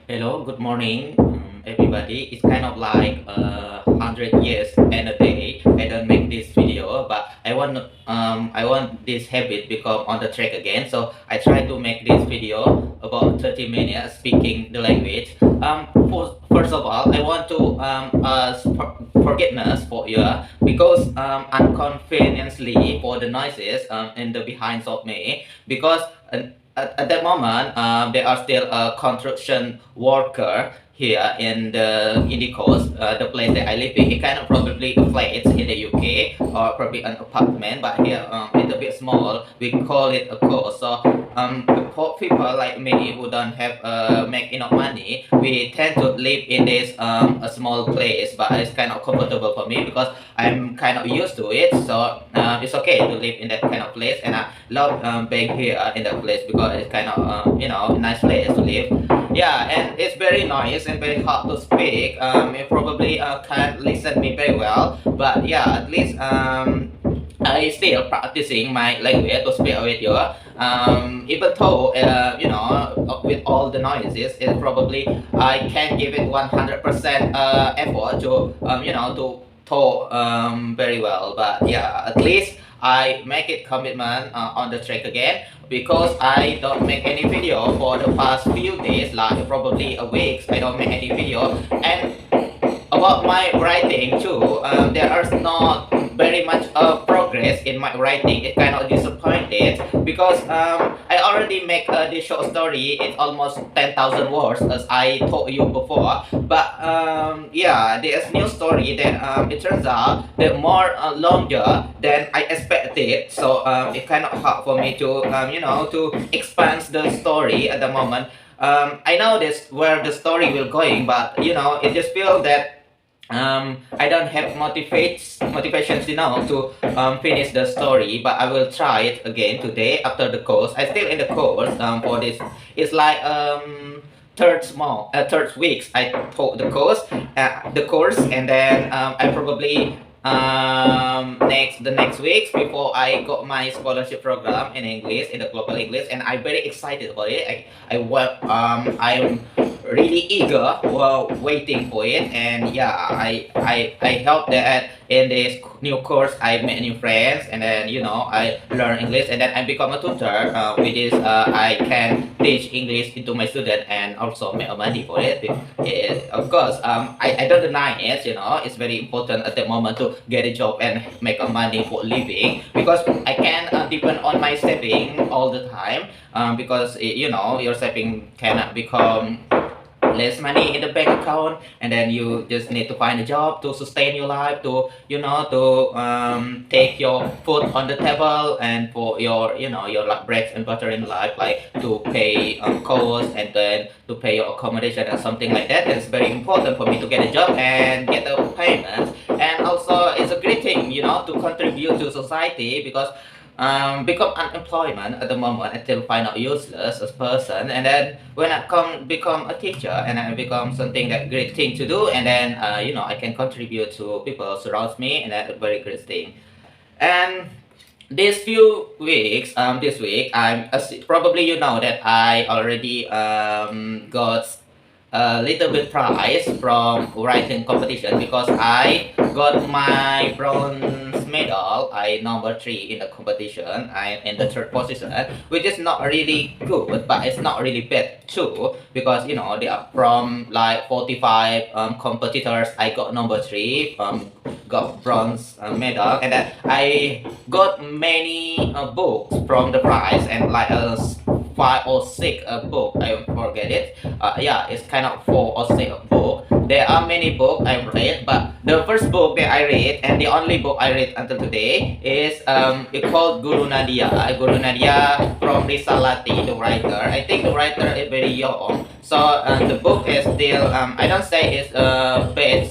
Hello, good morning, everybody. It's kind of like 100 years and a day. I don't make this video, but I want this habit become on the track again. So I try to make this video about 30 minutes speaking the language. First of all, I want to ask forgiveness for you because inconveniently for the noises in the behind of me because. At that moment, there are still a construction worker here in the coast, the place that I live in. It kind of probably a flat in the UK or probably an apartment, but here it's a bit small. We call it a coast. So people like me who don't have make enough money, we tend to live in this a small place, but it's kind of comfortable for me because I'm kind of used to it. So it's okay to live in that kind of place, and I love being here in that place because it's kind of a nice place to live. Yeah, and it's very nice and very hard to speak. You probably can't listen me very well, but yeah, at least I still practicing my language to speak with you. Even though with all the noises, it probably I can give it 100% effort to to talk very well. But yeah, at least I make it commitment on the track again because I don't make any video for the past few days, like probably a week. I don't make any video, and about my writing too, there are not very much progress in my writing. It kind of disappointed because I already make this short story. It's almost 10,000 words, as I told you before. But yeah, there's new story that it turns out that more longer than I expected. So it kind of hard for me to to expand the story at the moment. I know this where the story will going, but it just feels that I don't have motivations to finish the story, but I will try it again today after the course. I still in the course for this. It's like third weeks I taught the course, and then I probably the next week before I got my scholarship program in English in the global English, and I'm very excited about it. I'm really eager while waiting for it, and yeah, I hope that in this new course I met new friends, and then I learn English, and then I become a tutor. With this I can teach English into my student and also make money for it. Of course, I don't deny it. It's very important at the moment to get a job and make a money for living because I can depend on my saving all the time. Because your saving cannot become less money in the bank account, and then you just need to find a job to sustain your life, to take your food on the table, and for your like bread and butter in life, like to pay costs, and then to pay your accommodation and something like that. It's very important for me to get a job and get the payments, and also it's a great thing to contribute to society because become unemployment at the moment until find out useless as person, and then when I come become a teacher, and I become something that great thing to do, and then I can contribute to people surrounds me, and that's a very great thing. And these few weeks, this week, probably that I already got a little bit prize from writing competition because I got my bronze medal. I number three in the competition. I in the third position, which is not really good, but it's not really bad too because they are from like 45 competitors. I got number three, got bronze medal, and then I got many books from the prize, and like five or six book. I forget it. Yeah, it's kind of four or six book. There are many books I've read, but the first book that I read and the only book I read until today is it called Guru Nadia. Guru Nadia from Risalati, the writer. I think the writer is very young, so the book is still. I don't say it's bad.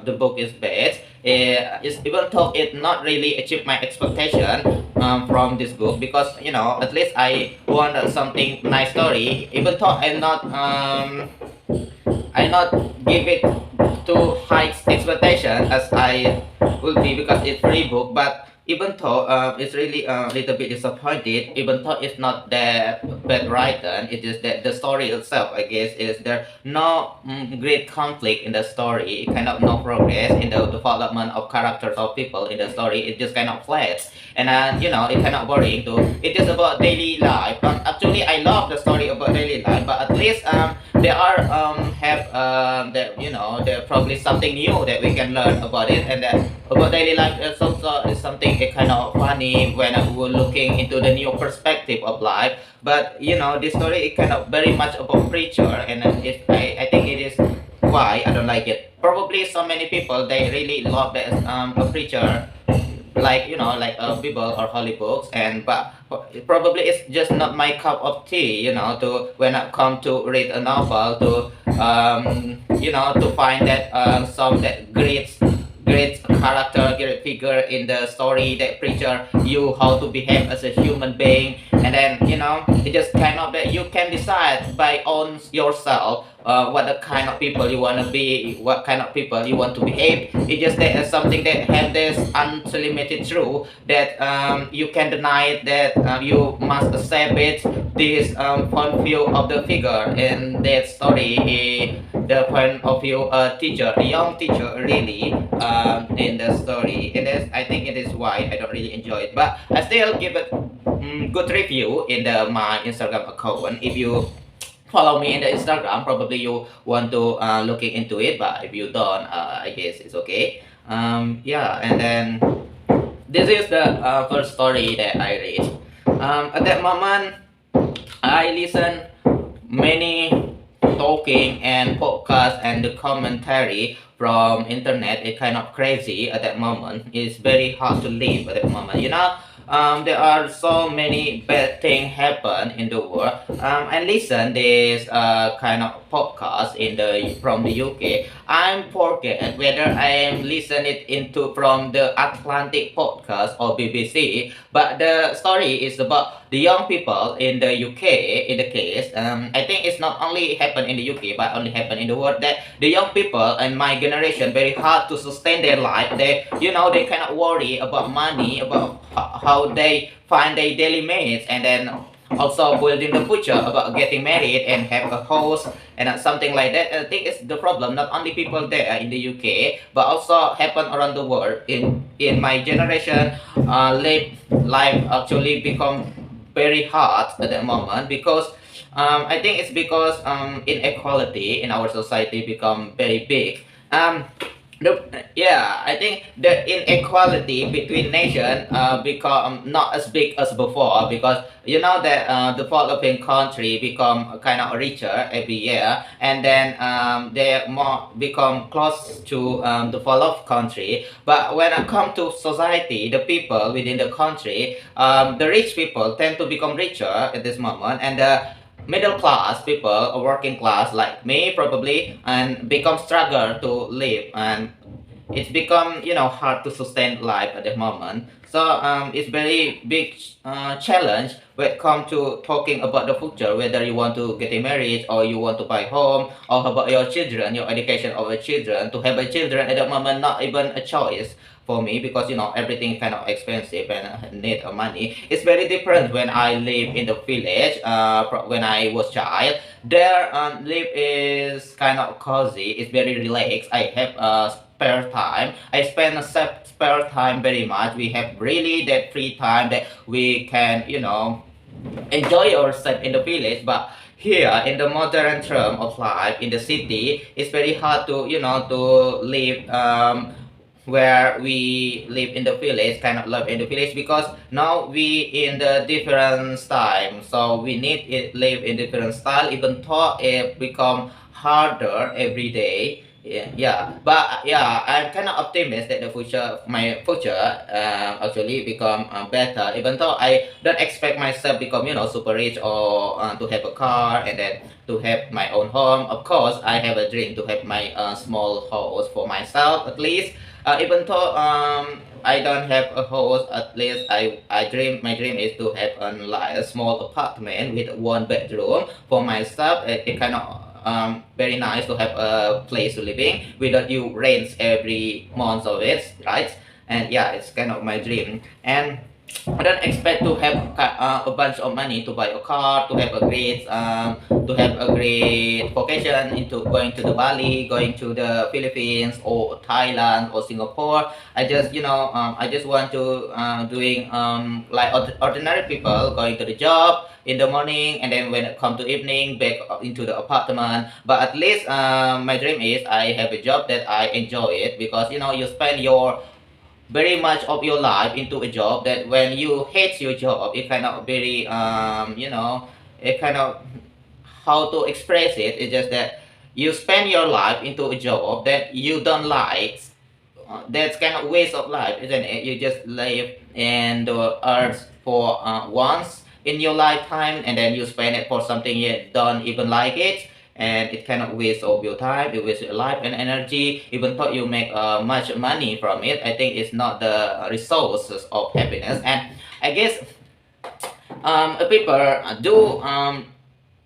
The book is bad. It's, even though it not really achieved my expectation from this book because at least I want something nice story, even though I not give it too high expectation as I will be because it's free book, but even though it's really a little bit disappointed, even though it's not that bad written, it is that the story itself, I guess, is there no great conflict in the story, kind of no progress in the development of characters of people in the story. It just kind of flat, and then it's kind of boring too. It is about daily life. Actually, I love the story about daily life, but at least there are have that there probably something new that we can learn about it, and that about daily life is also is something kind of funny when we're looking into the new perspective of life. But this story is kind of very much about preacher, and I think it is why I don't like it. Probably so many people they really love that a preacher, like like Bible or holy books, and but probably it's just not my cup of tea. To when I come to read a novel, to to find that some that great character, great figure in the story that preacher you how to behave as a human being, and then it just kind of that you can decide by own yourself what the kind of people you want to be, what kind of people you want to behave. It's just that something that have this unlimited truth that you can deny it, that you must accept it. This point of view of the figure in that story is the point of view teacher, a young teacher really in the story, and that's, I think it is why I don't really enjoy it. But I still give it good review in my Instagram account. If you follow me in the Instagram, probably you want to looking into it. But if you don't, I guess it's okay. Yeah, and then this is the first story that I read. At that moment, I listen many talking and podcast and the commentary from internet is kind of crazy at that moment. It's very hard to live at that moment. There are so many bad things happen in the world. I listen this kind of podcast in the from the UK. I forget whether I am listening into from the Atlantic podcast or BBC, but the story is about the young people in the UK. In the case, I think it's not only happen in the UK, but only happen in the world, that the young people in my generation very hard to sustain their life. They cannot worry about money, about how they find their daily needs, and then also building the future about getting married and have a house and something like that. I think it's the problem not only people there in the UK, but also happen around the world. In my generation, life actually become very hard at that moment, because I think it's because inequality in our society become very big. Yeah, I think the inequality between nation become not as big as before, because that the developing country become kind of richer every year, and then they more become close to the developed country. But when it come to society, the people within the country, the rich people tend to become richer at this moment, and the middle class people or working class like me probably and become struggle to live, and it's become hard to sustain life at the moment. So it's very big challenge when it come to talking about the future, whether you want to get a marriage or you want to buy home, or about your children, your education of your children. To have a children at the moment not even a choice for me, because everything kind of expensive and need money. It's very different when I live in the village. When I was child, there live is kind of cozy. It's very relaxed. I have spare time. I spend a spare time very much. We have really that free time that we can enjoy ourselves in the village. But here in the modern term of life in the city, it's very hard to to live where we live in the village, kind of live in the village, because now we in the different time, so we need it live in different style, even though it become harder every day. Yeah, but yeah, I'm kind of optimistic that the future, my future, actually become better. Even though I don't expect myself become super rich, or to have a car and then to have my own home. Of course, I have a dream to have my small house for myself at least. Even though I don't have a house, at least I dream. My dream is to have like a small apartment with one bedroom for myself. It kind of very nice to have a place to living without you rent every month of it, right? and yeah, it's kind of my dream. And I don't expect to have a bunch of money to buy a car, to have a great vacation into going to the Bali, going to the Philippines or Thailand or Singapore. I just want to doing like ordinary people going to the job in the morning, and then when it come to evening back into the apartment. But at least my dream is I have a job that I enjoy it, because you spend your very much of your life into a job that when you hate your job, it kind of very it kind of, how to express it, it's just that you spend your life into a job that you don't like. That's kind of waste of life, isn't it? You just live in the earth for once in your lifetime, and then you spend it for something you don't even like it, and it kind of waste of your time, it wastes your life and energy. Even though you make much money from it, I think it's not the resources of happiness. And I guess people do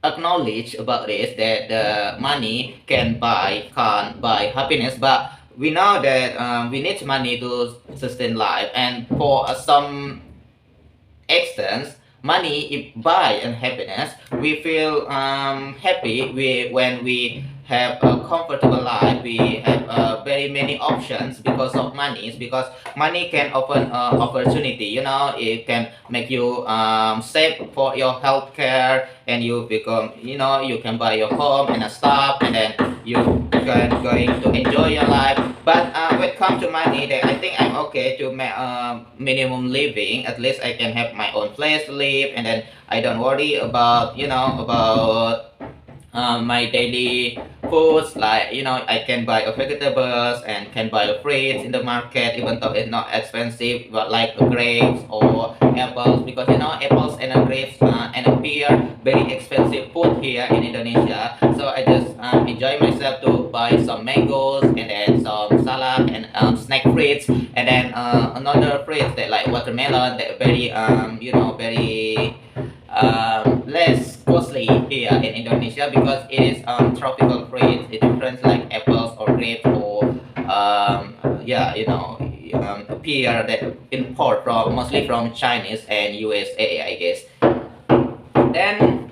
acknowledge about this, that the money can't buy happiness, but we know that we need money to sustain life, and for some extent, money if buy unhappiness. We feel happy when we have a comfortable life. We have very many options because of money. It's because money can open opportunity. It can make you save for your health care, and you become, you can buy your home and a stuff, and then you can going to enjoy your life. But when it comes to money, then I think I'm okay to make minimum living. At least I can have my own place to live, and then I don't worry about my daily foods. Like, I can buy a vegetables and can buy a fruits in the market, even though it's not expensive, but like grapes or apples, because apples and grapes and a pear very expensive food here in Indonesia. So I just enjoy myself to buy some mangoes, and then some salad, and snack fruits, and then another fruits that like watermelon, that very very less costly here in Indonesia, because it is tropical fruit. It different like apples or grapes or yeah, pear that import from mostly from Chinese and USA, I guess. Then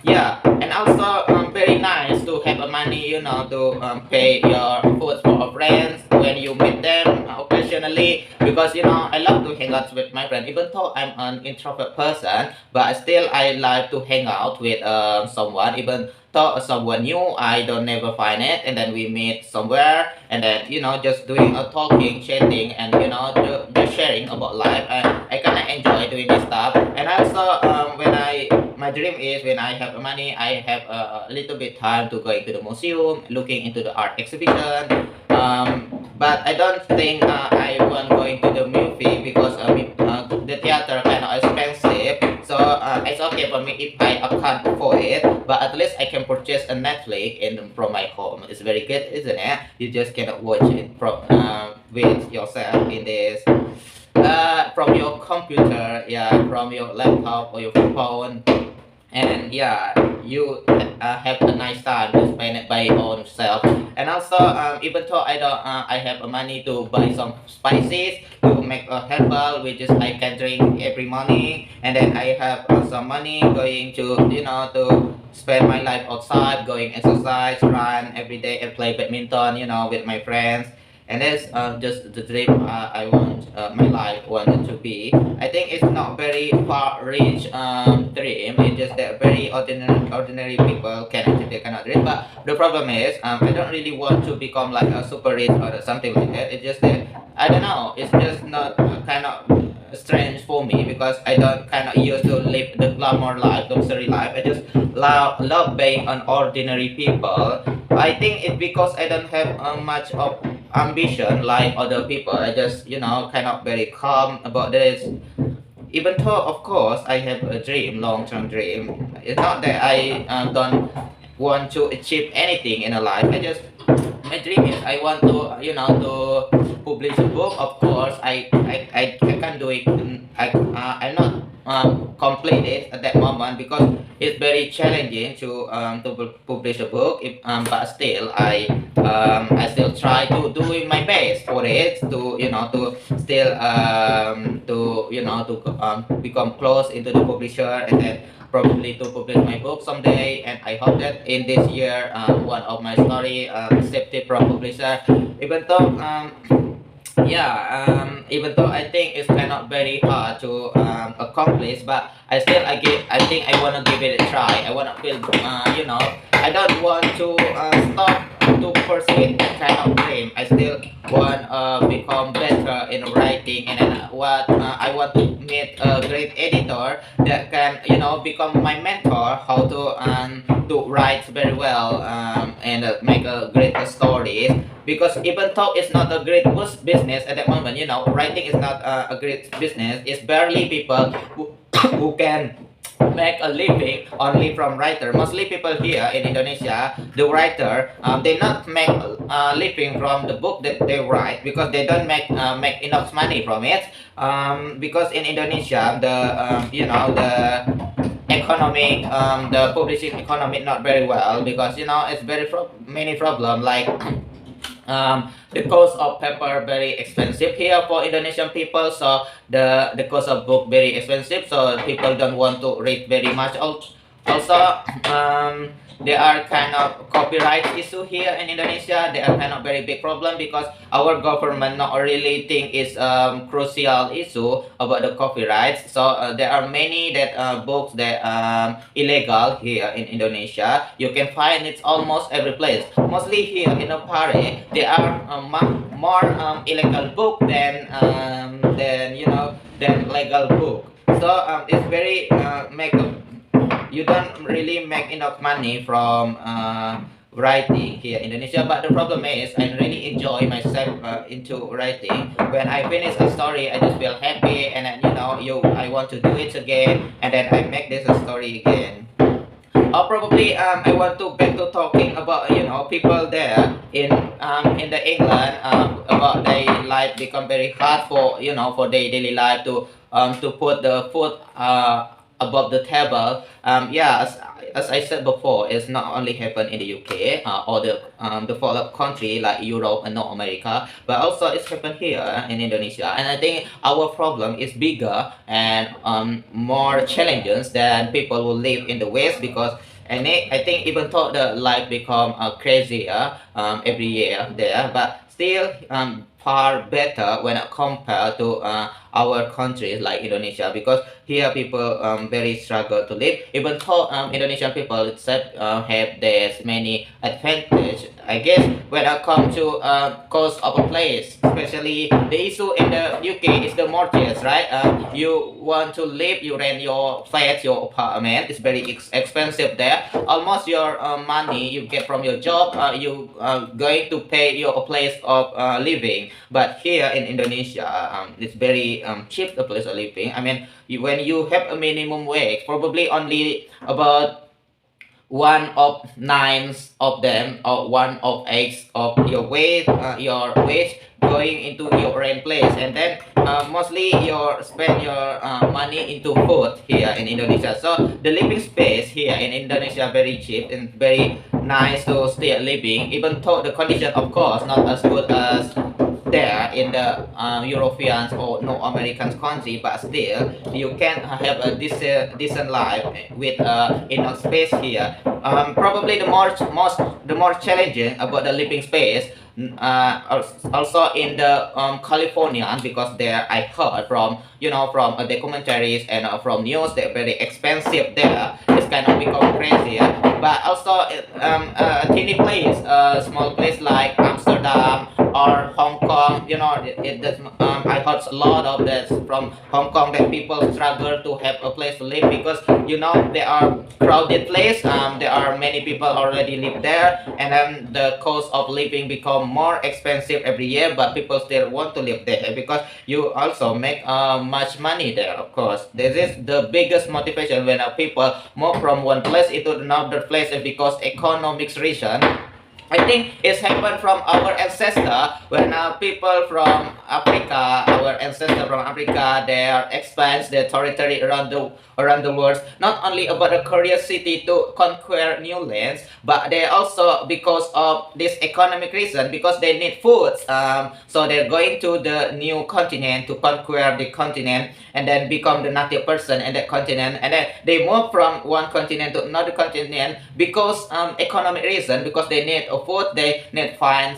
yeah, and also very nice to have a money, to pay your food for friends when you meet them occasionally, because I love to hang out with my friend. Even though I'm an introvert person, but still I like to hang out with someone. Even though someone new, I don't never find it, and then we meet somewhere, and then just doing a talking, chatting, and just sharing about life. And I kind of enjoy doing this stuff. And also when I my dream is when I have money, I have a little bit time to going to the museum, looking into the art exhibition. But I don't think I want going to the movie, because the theater kind of expensive. So it's okay for me if I can't afford it, but at least I can purchase a Netflix from my home. It's very good, isn't it? You just cannot watch it from with yourself in this from your computer, yeah, from your laptop or your phone. And yeah, you have a nice time to spend it by your own self. And also even though I have money to buy some spices to make a herbal, which is I can drink every morning, and then I have some money going to to spend my life outside, going exercise, run every day, and play badminton, with my friends. And that's just the dream I want my life wanted to be. I think it's not very far reach dream. It's just that very ordinary people can actually cannot dream. But the problem is I don't really want to become like a super rich or something like that. It's just that I don't know. It's just not kind of strange for me, because I don't kind of used to live the glamour life, luxury life. I just love being an ordinary people. I think it's because I don't have much of ambition like other people. I just, kind of very calm about this. Even though, of course, I have a dream, long-term dream. It's not that I don't want to achieve anything in a life. My dream is I want to, to publish a book. Of course, I can do it. I'm not complete it at that moment because it's very challenging to publish a book. But still, I still try to do my best for it to to still become close into the publisher and then probably to publish my book someday. And I hope that in this year, one of my story accepted from publisher, even though even though I think it's kind of very hard to accomplish, but I think I want to give it a try. I want to feel I don't want to stop to pursue that kind of dream. I still want become better in writing, and then I want to meet a great editor that can become my mentor how to write very well, and make a great stories. Because even though it's not a great business at that moment, writing is not a great business. It's barely people who can make a living only from writer. Mostly people here in Indonesia, the writer, they not make a living from the book that they write because they don't make enough money from it. Because in Indonesia, the economy, the publishing economy not very well because it's very many problem like the cost of paper very expensive here for Indonesian people, so the cost of book very expensive, so people don't want to read very much. Also, there are kind of copyright issue here in Indonesia. They are kind of very big problem because our government not really think is crucial issue about the copyrights. So there are many that books that illegal here in Indonesia. You can find it almost every place. Mostly here in Paris, there are more illegal book than legal book. So it's very make a you don't really make enough money from writing here in Indonesia. But the problem is, I really enjoy myself into writing. When I finish a story, I just feel happy, and then I want to do it again, and then I make this a story again. Or probably I want to back to talking about people there in the England, about their life become very hard for for their daily life to put the food above the table. As I said before, it's not only happen in the UK or the developed country like Europe and North America, but also it's happened here in Indonesia. And I think our problem is bigger and more challenges than people who live in the West because. And I think even though the life become crazier every year there, but still far better when compared to our countries like Indonesia because here people very struggle to live. Even though Indonesian people itself have there's many advantage. I guess when I come to cost of a place, especially the issue in the UK is the mortgage, right? You want to live, you rent your flat, your apartment. It's very expensive there. Almost your money you get from your job, you going to pay your place of living. But here in Indonesia, it's very cheap the place of living. I mean, when you have a minimum wage, probably only about one of nines of them or one of eights of your wage going into your rent place, and then mostly you spend your money into food here in Indonesia. So the living space here in Indonesia very cheap and very nice to stay living, even though the condition of course not as good as there in the Europeans or North American country, but still you can have a decent life with enough space here. Probably the more challenging about the living space. Also in the California, because there I heard from from documentaries and from news they're very expensive there. It's kind of become crazy, but also a teeny place, a small place like Amsterdam or Hong Kong. I heard a lot of this from Hong Kong that people struggle to have a place to live because there are crowded place. There are many people already live there, and then the cost of living become more expensive every year. But people still want to live there because you also make much money there. Of course, this is the biggest motivation when people move from one place into another place, is because economics reason. I think it's happened from our ancestor when people from Africa, our ancestor from Africa, they are expand their territory around the world. Not only about the curiosity to conquer new lands, but they also because of this economic reason because they need food. So they're going to the new continent to conquer the continent and then become the native person in that continent, and then they move from one continent to another continent because economic reason because they need a food, they need find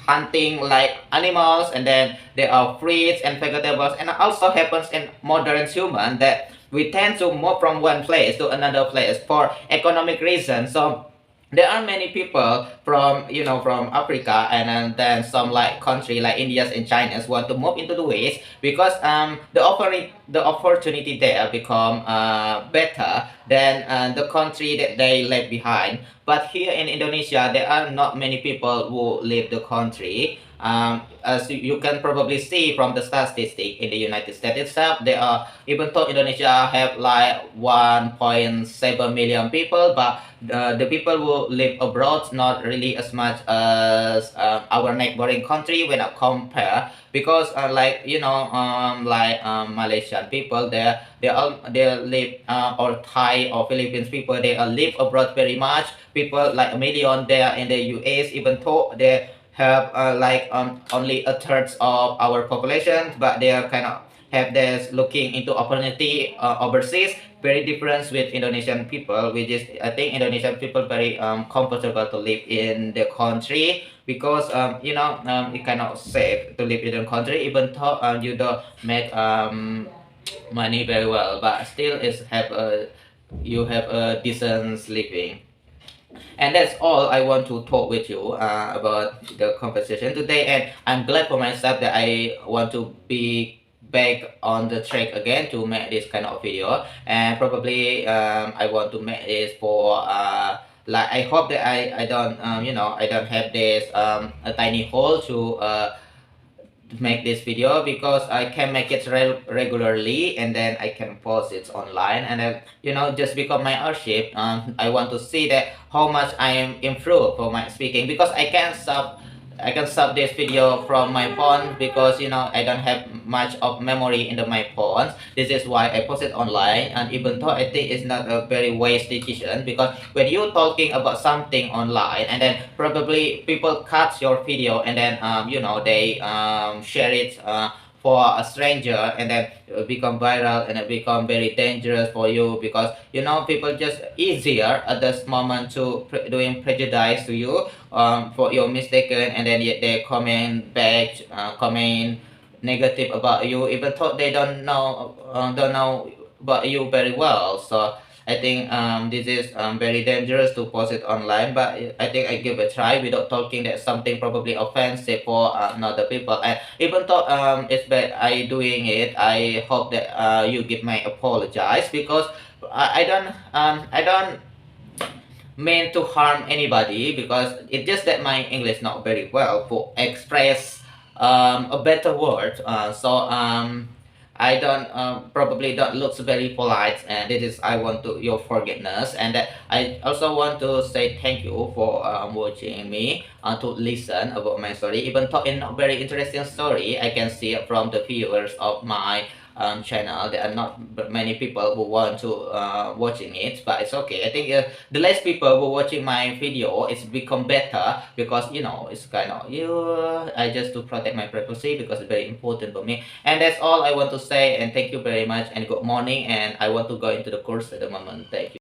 hunting like animals, and then there are fruits and vegetables, and it also happens in modern human that we tend to move from one place to another place for economic reasons. So there are many people from from Africa, and then some like country like India and China want to move into the West because the opportunity there become better than the country that they left behind. But here in Indonesia, there are not many people who leave the country. As you can probably see from the statistic in the United States itself, there are, even though Indonesia have like 1.7 million people, but the people who live abroad not really as much as our neighboring country when I compare, because Malaysian people, they live or Thai or Philippines people, they live abroad very much. People like a million there in the US, even though they have only a third of our population, but they are kind of have this looking into opportunity overseas, very different with Indonesian people, which is I think Indonesian people very comfortable to live in the country because it kind of safe to live in the country even though you don't make money very well, but still is have a you have a decent living. And that's all I want to talk with you about the conversation today. And I'm glad for myself that I want to be back on the track again to make this kind of video. And probably I want to make this for like I hope that I don't I don't have this a tiny hole to make this video because I can make it regularly and then I can post it online, and then just become my archive. I want to see that how much I am improved for my speaking because I can stop this video from my phone because I don't have much of memory in my phone. This is why I post it online, and even though I think it's not a very wise decision because when you're talking about something online and then probably people cut your video and then they share it for a stranger, and then become viral and it become very dangerous for you because people just easier at this moment to doing prejudice to you for your mistaken, and then yet they comment back, comment negative about you even though they don't know about you very well. So I think this is very dangerous to post it online, but I think I give a try without talking that something probably offensive for other people. And even though it's bad I doing it, I hope that you give my apologize because I don't mean to harm anybody because it's just that my English not very well for express a better word. So I don't probably don't looks very polite, and this is I want to your forgiveness, and that I also want to say thank you for watching me to listen about my story. Even though in a very interesting story, I can see from the viewers of my channel there are not many people who want to watching it, but it's okay. I think the less people who watching my video it's become better because it's kind of I just to protect my privacy because it's very important for me. And that's all I want to say, and thank you very much and good morning, and I want to go into the course at the moment. Thank you.